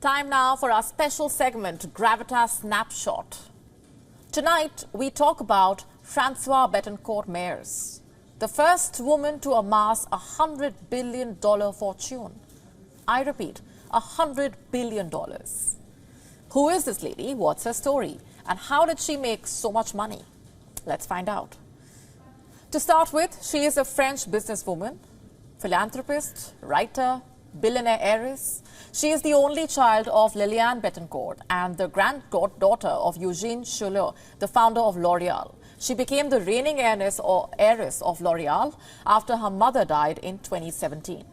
Time now for our special segment, Gravitas Snapshot. Tonight, we talk about Francoise Bettencourt Meyers, the first woman to amass a $100 billion fortune. I repeat, $100 billion. Who is this lady? What's her story? And how did she make so much money? Let's find out. To start with, she is a French businesswoman, philanthropist, writer, billionaire heiress. She is the only child of Liliane Bettencourt and the granddaughter of Eugene Schuller, the founder of L'Oreal. She became the reigning heiress of L'Oreal after her mother died in 2017.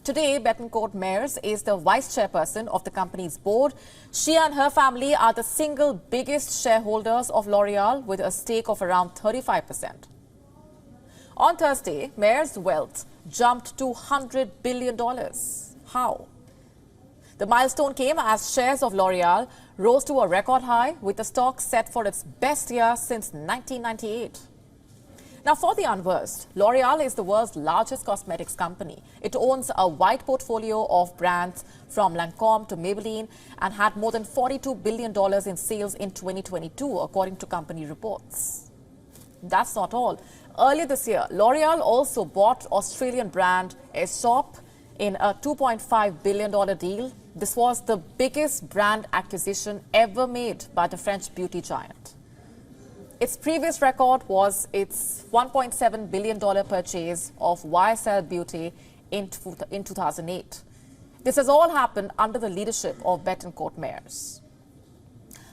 Today, Bettencourt Meyers is the vice chairperson of the company's board. She and her family are the single biggest shareholders of L'Oreal with a stake of around 35%. On Thursday, Meyers' wealth jumped to $100 billion. How? The milestone came as shares of L'Oreal rose to a record high, with the stock set for its best year since 1998. Now, for the unversed, L'Oreal is the world's largest cosmetics company. It owns a wide portfolio of brands from Lancôme to Maybelline and had more than $42 billion in sales in 2022, according to company reports. That's not all. Earlier this year, L'Oreal also bought Australian brand Aesop in a $2.5 billion deal. This was the biggest brand acquisition ever made by the French beauty giant. Its previous record was its $1.7 billion purchase of YSL Beauty in 2008. This has all happened under the leadership of Bettencourt Meyers.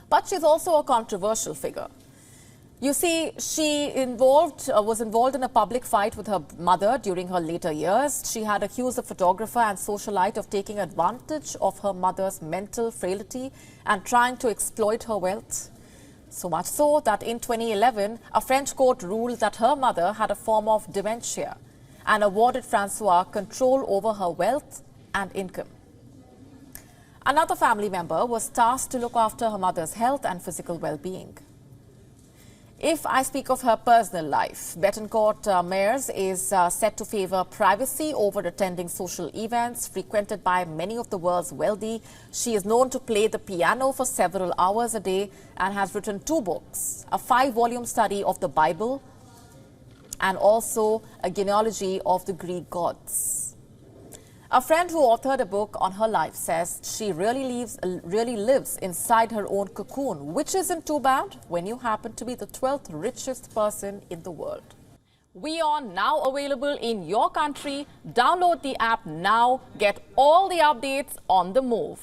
But she's also a controversial figure. You see, she was involved in a public fight with her mother during her later years. She had accused the photographer and socialite of taking advantage of her mother's mental frailty and trying to exploit her wealth. So much so that in 2011, a French court ruled that her mother had a form of dementia and awarded Francoise control over her wealth and income. Another family member was tasked to look after her mother's health and physical well-being. If I speak of her personal life, Bettencourt Meyers is set to favor privacy over attending social events frequented by many of the world's wealthy. She is known to play the piano for several hours a day and has written 2 books, a 5-volume study of the Bible and also a genealogy of the Greek gods. A friend who authored a book on her life says she really lives inside her own cocoon, which isn't too bad when you happen to be the 12th richest person in the world. WION now available in your country. Download the app now. Get all the updates on the move.